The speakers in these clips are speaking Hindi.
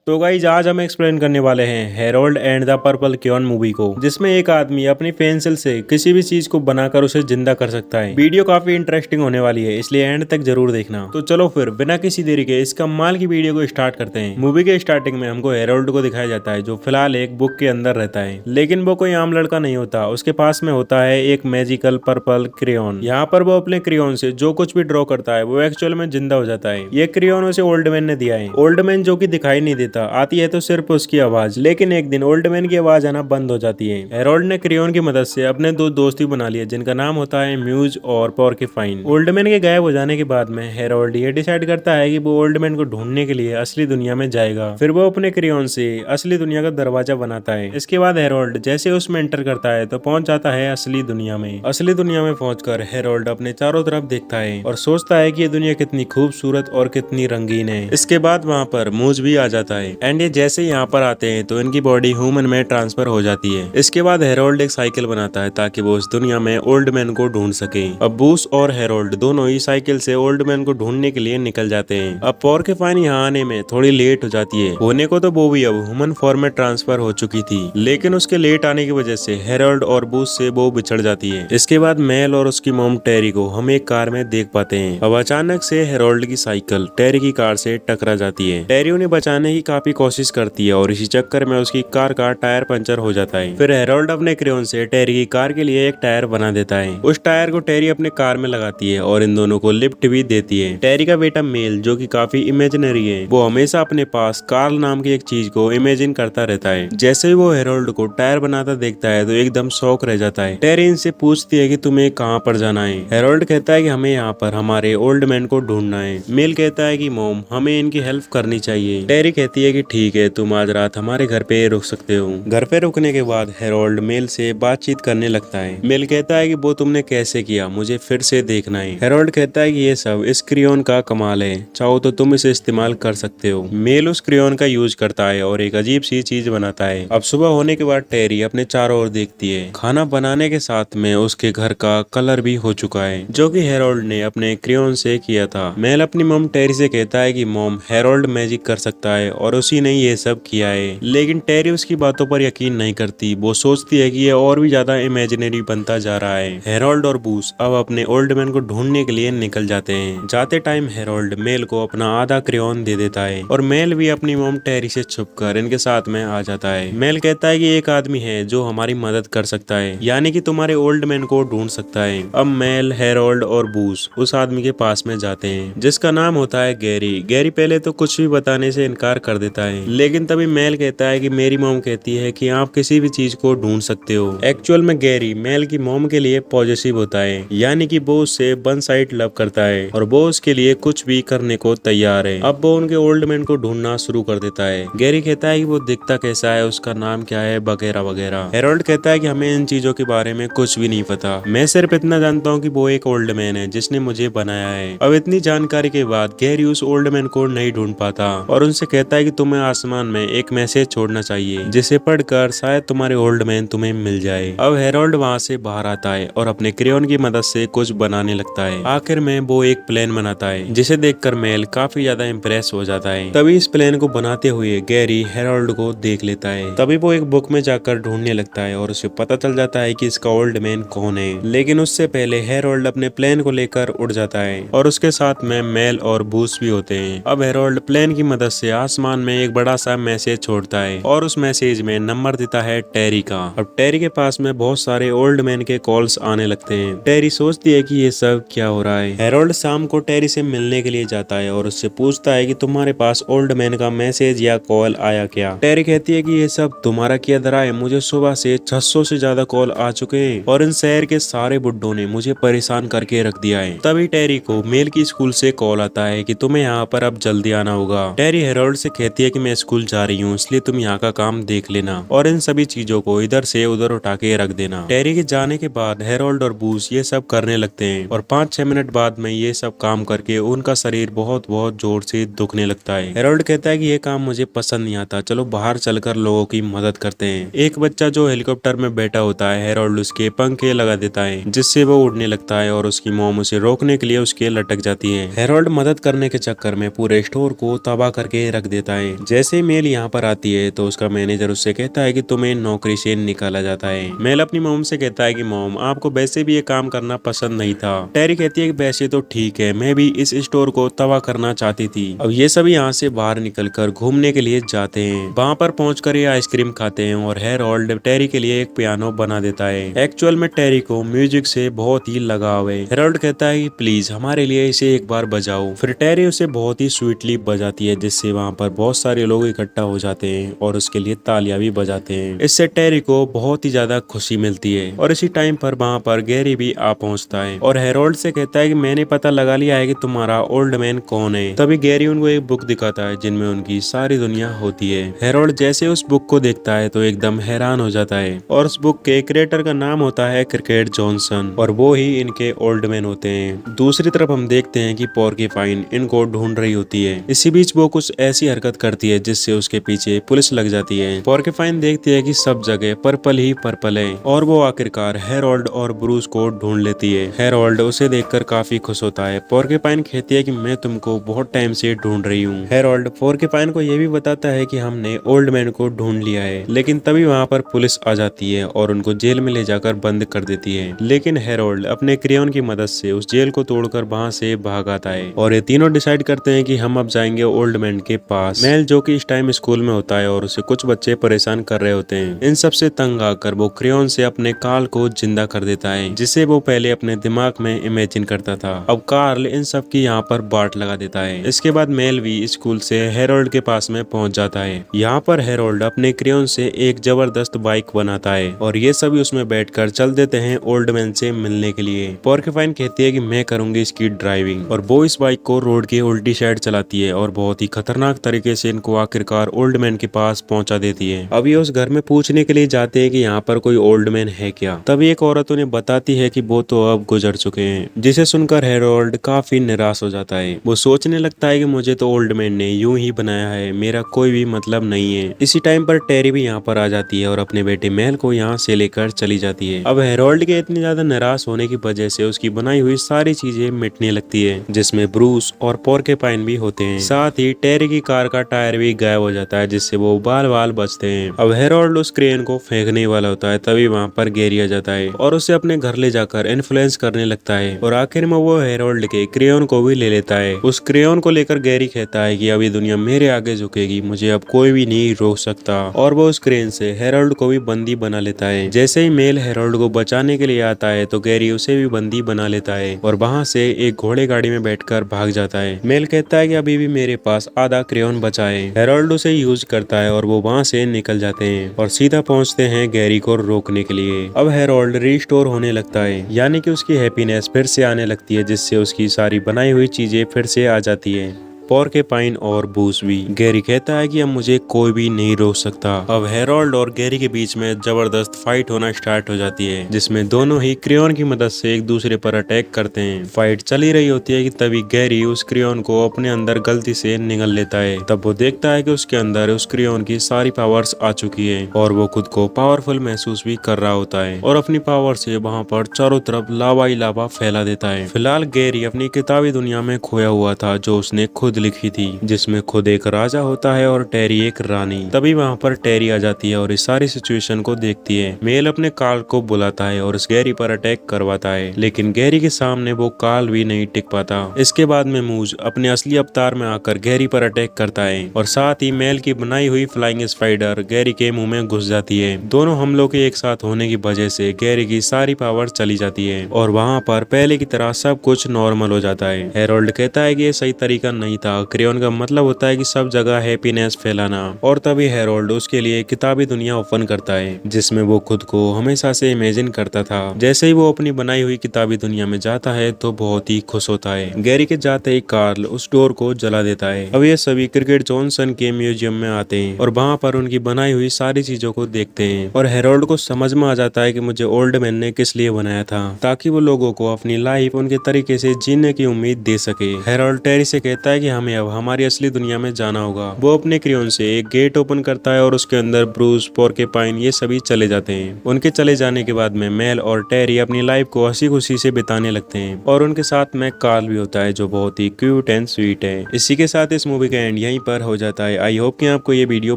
तो गाइज आज हम एक्सप्लेन करने वाले हैं Harold and the purple crayon movie को, जिसमें एक आदमी अपनी पेंसिल से किसी भी चीज को बनाकर उसे जिंदा कर सकता है। वीडियो काफी इंटरेस्टिंग होने वाली है, इसलिए एंड तक जरूर देखना। तो चलो फिर बिना किसी देरी के इस कमाल की वीडियो को स्टार्ट करते हैं। मूवी के स्टार्टिंग में हमको हेरोल्ड को दिखाया जाता है, जो फिलहाल एक बुक के अंदर रहता है, लेकिन वो कोई आम लड़का नहीं होता। उसके पास में होता है एक मैजिकल पर्पल क्रेयॉन। यहाँ पर वो अपने क्रेयॉन से जो कुछ भी ड्रॉ करता है वो एक्चुअल में जिंदा हो जाता है। ये क्रेयॉन उसे ओल्ड मैन ने दिया है। ओल्ड मैन जो कि दिखाई नहीं देता, आती है तो सिर्फ उसकी आवाज। लेकिन एक दिन ओल्ड मैन की आवाज आना बंद हो जाती है। हेरोल्ड ने क्रेयॉन की मदद से अपने दो दोस्त ही बना लिए, जिनका नाम होता है म्यूज और पोर्क्यूपाइन। ओल्ड मैन के गायब हो जाने के बाद में हेरोल्ड ये डिसाइड करता है कि वो ओल्ड मैन को ढूंढने के लिए असली दुनिया में जाएगा। फिर वो अपने क्रेयॉन से असली दुनिया का दरवाजा बनाता है। इसके बाद हेरोल्ड जैसे उसमें एंटर करता है तो पहुंच जाता है असली दुनिया में। असली दुनिया में पहुंचकर हेरोल्ड अपने चारों तरफ देखता है और सोचता है कि ये दुनिया कितनी खूबसूरत और कितनी रंगीन है। इसके बाद वहाँ पर मूज भी आ जाता है एंड ये जैसे यहाँ पर आते हैं तो इनकी बॉडी ह्यूमन में ट्रांसफर हो जाती है। इसके बाद हेरोल्ड एक साइकिल बनाता है ताकि वो इस दुनिया में ओल्ड मैन को ढूंढ सके। अब बूस और हेरोल्ड दोनों ही साइकिल से ओल्ड मैन को ढूंढने के लिए निकल जाते हैं। अब पोर्क्यूपाइन यहाँ आने में थोड़ी लेट हो जाती है। होने को तो वो भी अब ह्यूमन फॉर्म में ट्रांसफर हो चुकी थी, लेकिन उसके लेट आने की वजह से हेरोल्ड और बूस से वो बिछड़ जाती है। इसके बाद मेल और उसकी मॉम टेरी को हम एक कार में देख पाते हैं। अब अचानक से हेरोल्ड की साइकिल टेरी की कार से टकरा जाती है। टेरी उन्हें बचाने की काफी कोशिश करती है और इसी चक्कर में उसकी कार का टायर पंचर हो जाता है। फिर हेरोल्ड अपने क्रेयॉन से टेरी की कार के लिए एक टायर बना देता है। उस टायर को टेरी अपने कार में लगाती है और इन दोनों को लिफ्ट भी देती है। टेरी का बेटा मेल, जो कि काफी इमेजिनरी है, वो हमेशा अपने पास कार्ल नाम की एक चीज को इमेजिन करता रहता है। जैसे ही वो हेरोल्ड को टायर बनाता देखता है तो एकदम शौक रह जाता है। टेरी इनसे पूछती है कि तुम्हें कहाँ पर जाना है। हेरोल्ड कहता है कि हमें यहाँ पर हमारे ओल्ड मैन को ढूंढना है। मेल कहता है कि मॉम, हमें इनकी हेल्प करनी चाहिए। टेरी कहती है कि ठीक है, तुम आज रात हमारे घर पे रुक सकते हो। घर पे रुकने के बाद हेरोल्ड मेल से बातचीत करने लगता है। मेल कहता है कि वो तुमने कैसे किया, मुझे फिर से देखना है। हेरोल्ड कहता है कि ये सब इस क्रेयॉन का कमाल है, चाहो तो तुम इसे इस्तेमाल कर सकते हो। मेल उस क्रेयॉन का यूज करता है और एक अजीब सी चीज बनाता है। अब सुबह होने के बाद टेरी अपने चारों ओर देखती है। खाना बनाने के साथ में उसके घर का कलर भी हो चुका है, जो कि हेरोल्ड ने अपने क्रेयॉन से किया था। मेल अपनी मॉम टेरी से कहता है कि मॉम, हेरोल्ड मैजिक कर सकता है और उसी ने ये सब किया है। लेकिन टेरी उसकी बातों पर यकीन नहीं करती। वो सोचती है कि ये और भी ज्यादा इमेजिनरी बनता जा रहा है। हेरोल्ड और बूस अब अपने ओल्ड मैन को ढूंढने के लिए निकल जाते हैं। जाते टाइम हेरोल्ड मेल को अपना आधा क्रेयॉन दे देता है और मेल भी अपनी मॉम टेरी से छुपकर इनके साथ में आ जाता है। मेल कहता है कि एक आदमी है जो हमारी मदद कर सकता है, यानी कि तुम्हारे ओल्ड मैन को ढूंढ सकता है। अब मेल, हेरोल्ड और बूस उस आदमी के पास में जाते हैं, जिसका नाम होता है गैरी। गैरी पहले तो कुछ भी बताने से इनकार कर देता है, लेकिन तभी मेल कहता है कि मेरी मॉम कहती है कि आप किसी भी चीज को ढूंढ सकते हो। एक्चुअल में गैरी मेल की मॉम के लिए पॉजिटिव होता है, यानी कि वो उससे वन साइड लव करता है और वो उसके लिए कुछ भी करने को तैयार है। अब वो उनके ओल्ड मैन को ढूंढना शुरू कर देता है। गैरी कहता है कि वो दिखता कैसा है, उसका नाम क्या है, वगैरह वगैरह। हेरोल्ड कहता है कि हमें इन चीजों के बारे में कुछ भी नहीं पता, मैं सिर्फ इतना जानता हूँ कि वो एक ओल्ड मैन है जिसने मुझे बनाया है। अब इतनी जानकारी के बाद गैरी उस ओल्ड मैन को नहीं ढूंढ पाता और उनसे कहता है कि तुम्हें आसमान में एक मैसेज छोड़ना चाहिए, जिसे पढ़कर शायद तुम्हारे ओल्ड मैन तुम्हें मिल जाए। अब हेरोल्ड वहाँ से बाहर आता है और अपने क्रेयॉन की मदद से कुछ बनाने लगता है। आखिर में वो एक प्लेन बनाता है, जिसे देखकर मेल काफी ज्यादा इम्प्रेस हो जाता है। तभी इस प्लेन को बनाते हुए गैरी हेरोल्ड को देख लेता है। तभी वो एक बुक में जाकर ढूंढने लगता है और उसे पता चल जाता है कि इसका ओल्ड मैन कौन है। लेकिन उससे पहले हेरोल्ड अपने प्लेन को लेकर उड़ जाता है और उसके साथ में मेल और बूस भी होते हैं। अब हेरोल्ड प्लेन की मदद से आसमान में एक बड़ा सा मैसेज छोड़ता है और उस मैसेज में नंबर देता है टेरी का। अब टेरी के पास में बहुत सारे ओल्ड मैन के कॉल्स आने लगते हैं। टेरी सोचती है कि ये सब क्या हो रहा है। हेरोल्ड शाम को टेरी से मिलने के लिए जाता है और उससे पूछता है कि तुम्हारे पास ओल्ड मैन का मैसेज या कॉल आया क्या। टेरी कहती है कि ये सब तुम्हारा किया धरा है, मुझे सुबह से 600 से ज्यादा कॉल आ चुके हैं और इन शहर के सारे बुड्ढों ने मुझे परेशान करके रख दिया है। तभी टेरी को मेल की स्कूल से कॉल आता है कि तुम्हें यहाँ पर अब जल्दी आना होगा। टेरी हेरोल्ड से कहती है कि मैं स्कूल जा रही हूँ, इसलिए तुम यहाँ का काम देख लेना और इन सभी चीजों को इधर से उधर उठा के रख देना। टेरी के जाने के बाद हेरोल्ड और बूस ये सब करने लगते हैं और 5-6 मिनट बाद में ये सब काम करके उनका शरीर बहुत बहुत जोर से दुखने लगता है। हेरोल्ड कहता है कि ये काम मुझे पसंद नहीं आता, चलो बाहर चलकर लोगों की मदद करते हैं। एक बच्चा जो हेलीकॉप्टर में बैठा होता है, हेरोल्ड उसके पंखे लगा देता है, जिससे वो उड़ने लगता है और उसकी मॉम उसे रोकने के लिए उसके लटक जाती है। हेरोल्ड मदद करने के चक्कर में पूरे स्टोर को तबाह करके रख देता है। जैसे ही मेल यहाँ पर आती है तो उसका मैनेजर उससे कहता है कि तुम्हें नौकरी से निकाला जाता है। मेल अपनी मॉम से कहता है कि मॉम आपको वैसे भी ये काम करना पसंद नहीं था। टेरी कहती है कि वैसे तो ठीक है, मैं भी इस स्टोर को तबाह करना चाहती थी। अब ये सभी यहाँ से बाहर निकलकर घूमने के लिए जाते हैं। वहाँ पर पहुंचकर ये आइसक्रीम खाते हैं और हेरोल्ड टेरी के लिए एक पियानो बना देता है। एक्चुअल में टेरी को म्यूजिक से बहुत ही लगाव है। हेरोल्ड कहता है कि प्लीज हमारे लिए इसे एक बार बजाओ। फिर टेरी उसे बहुत ही स्वीटली बजाती है, जिससे वहाँ पर बहुत सारे लोग इकट्ठा हो जाते हैं और उसके लिए तालियां भी बजाते हैं। इससे टेरी को बहुत ही ज्यादा खुशी मिलती है और इसी टाइम पर वहाँ पर गैरी भी आ पहुँचता है और हेरोल्ड से कहता है कि मैंने पता लगा लिया है कि तुम्हारा ओल्ड मैन कौन है। तभी गैरी उनको एक बुक दिखाता है जिनमें उनकी सारी दुनिया होती है। हेरोल्ड जैसे उस बुक को देखता है तो एकदम हैरान हो जाता है और उस बुक के क्रिएटर का नाम होता है क्रिकेट जॉनसन और वो ही इनके ओल्ड मैन होते हैं। दूसरी तरफ हम देखते हैं कि पोर्क्यूपाइन इनको ढूंढ रही होती है। इसी बीच वो कुछ ऐसी हरकत करती है जिससे उसके पीछे पुलिस लग जाती है। पोर्क्यूपाइन देखती है कि सब जगह पर्पल ही पर्पल है और वो आखिरकार हेरोल्ड और ब्रूस को ढूंढ लेती है। हेरोल्ड उसे देखकर काफी खुश होता है। पोर्क्यूपाइन कहती है कि मैं तुमको बहुत टाइम से ढूंढ रही हूँ। हेरोल्ड पोर्क्यूपाइन को ये भी बताता है कि हमने ओल्ड मैन को ढूंढ लिया है, लेकिन तभी वहाँ पर पुलिस आ जाती है और उनको जेल में ले जाकर बंद कर देती है। लेकिन हेरोल्ड अपने क्रेयॉन की मदद से उस जेल को तोड़कर वहाँ से भाग आता है और ये तीनों डिसाइड करते हैं कि हम अब जाएंगे ओल्ड मैन के पास। मेल जो कि इस टाइम स्कूल में होता है और उसे कुछ बच्चे परेशान कर रहे होते हैं। इन सब से तंग आकर वो क्रेयॉन से अपने कार्ल को जिंदा कर देता है, जिसे वो पहले अपने दिमाग में इमेजिन करता था। अब कार्ल इन सब की यहाँ पर बाट लगा देता है। इसके बाद मेल भी स्कूल से हेरोल्ड के पास में पहुंच जाता है। यहाँ पर हेरोल्ड अपने क्रेयॉन से एक जबरदस्त बाइक बनाता है और ये सभी उसमें बैठकर चल देते हैं ओल्ड मैन से मिलने के लिए। पोर्क्यूपाइन कहती है कि मैं करूंगी इसकी ड्राइविंग और वो इस बाइक को रोड की उल्टी साइड चलाती है और बहुत ही खतरनाक तरीके से इनको आखिरकार ओल्ड मैन के पास पहुंचा देती है। अब ये उस घर में पूछने के लिए जाते हैं कि यहाँ पर कोई ओल्ड मैन है क्या। तभी एक औरत उन्हें बताती है कि वो तो अब गुजर चुके हैं, जिसे सुनकर हेरोल्ड काफी निराश हो जाता है। वो सोचने लगता है कि मुझे तो ओल्ड मैन ने यूं ही बनाया है, मेरा कोई भी मतलब नहीं है। इसी टाइम पर टेरी भी यहाँ पर आ जाती है और अपने बेटे मेल को यहाँ से लेकर चली जाती है। अब हेरोल्ड के इतनी ज्यादा निराश होने की वजह से उसकी बनाई हुई सारी चीजें मिटने लगती है, जिसमें ब्रूस और पोर्क्यूपाइन भी होते हैं। साथ ही टेरी की कार का टायर भी गायब हो जाता है, जिससे वो बाल बाल बचते हैं। अब हेरोल्ड उस क्रेन को फेंकने वाला होता है, तभी वहाँ पर गैरी आ जाता है और उसे अपने घर ले जाकर इन्फ्लुएंस करने लगता है और आखिर में वो हेरोल्ड के क्रेयॉन को भी ले लेता है। उस क्रेयॉन को लेकर गैरी कहता है कि अभी दुनिया मेरे आगे झुकेगी, मुझे अब कोई भी नहीं रोक सकता और वो उस क्रेन से हेरोल्ड को भी बंदी बना लेता है। जैसे ही मेल हेरोल्ड को बचाने के लिए आता है तो गैरी उसे भी बंदी बना लेता है और वहाँ से एक घोड़े गाड़ी में बैठकर भाग जाता है। मेल कहता है कि अभी भी मेरे पास आधा क्रेयॉन बचा है। हेरोल्ड उसे यूज करता है और वो वहाँ से निकल जाते हैं और सीधा पहुँचते हैं गैरी को रोकने के लिए। अब हेरोल्ड रिस्टोर होने लगता है, यानी कि उसकी हैप्पीनेस फिर से आने लगती है, जिससे उसकी सारी बनाई हुई चीजें फिर से आ जाती है। पोर्क्यूपाइन और बूस भी। गैरी कहता है कि अब मुझे कोई भी नहीं रोक सकता। अब हेरोल्ड और गैरी के बीच में जबरदस्त फाइट होना स्टार्ट हो जाती है, जिसमें दोनों ही क्रेयॉन की मदद से एक दूसरे पर अटैक करते हैं। फाइट चली रही होती है कि तभी गैरी उस क्रेयॉन को अपने अंदर गलती से निगल लेता है। तब वो देखता है कि उसके अंदर उस क्रेयॉन की सारी पावर्स आ चुकी है और वो खुद को पावरफुल महसूस भी कर रहा होता है और अपनी पावर से वहाँ पर चारों तरफ लावा ही लावा फैला देता है। फिलहाल गैरी अपनी किताबी दुनिया में खोया हुआ था, जो उसने खुद लिखी थी, जिसमें खुद एक राजा होता है और टेरी एक रानी। तभी वहाँ पर टेरी आ जाती है और इस सारी सिचुएशन को देखती है। मेल अपने कार्ल को बुलाता है और इस गैरी पर अटैक करवाता है, लेकिन गैरी के सामने वो कार्ल भी नहीं टिक पाता। इसके बाद में मूज अपने असली अवतार में आकर गैरी पर अटैक करता है और साथ ही मेल की बनाई हुई फ्लाइंग स्पाइडर गैरी के मुंह में घुस जाती है। दोनों हमलों के एक साथ होने की वजह से गैरी की सारी पावर चली जाती है और वहाँ पर पहले की तरह सब कुछ नॉर्मल हो जाता है। हेरोल्ड कहता है कि ये सही तरीका नहीं था, क्रेयॉन का मतलब होता है कि सब जगह हैप्पीनेस फैलाना। और तभी हेरोल्ड उसके लिए किताबी दुनिया ओपन करता है, जिसमें वो खुद को हमेशा से इमेजिन करता था। जैसे ही वो अपनी बनाई हुई किताबी दुनिया में जाता है तो बहुत ही खुश होता है। गैरी के जाते ही कार्ल उस डोर को जला देता है। अब ये सभी क्रिकेट जॉनसन के म्यूजियम में आते हैं और वहाँ पर उनकी बनाई हुई सारी चीजों को देखते हैं और हेरोल्ड को समझ में आ जाता है कि मुझे ओल्ड मैन ने किस लिए बनाया था, ताकि वो लोगों को अपनी लाइफ उनके तरीके से जीने की उम्मीद दे सके। हेरोल्ड टेरी से कहता है कि हमें अब हमारी असली दुनिया में जाना होगा। वो अपने क्रेयॉन से एक गेट ओपन करता है और उसके अंदर ब्रूस, पोर्केपाइन ये सभी चले जाते हैं। उनके चले जाने के बाद में मेल और टेरी अपनी लाइफ को हंसी खुशी से बिताने लगते हैं और उनके साथ में कार्ल भी होता है जो बहुत ही क्यूट एंड स्वीट है। इसी के साथ इस मूवी का एंड यहीं पर हो जाता है। आई होप कि आपको ये वीडियो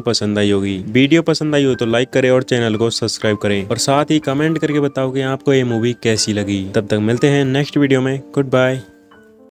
पसंद आई होगी। वीडियो पसंद आई हो तो लाइक करें और चैनल को सब्सक्राइब करें और साथ ही कमेंट करके बताओ कि आपको ये मूवी कैसी लगी। तब तक मिलते हैं नेक्स्ट वीडियो में। Good bye.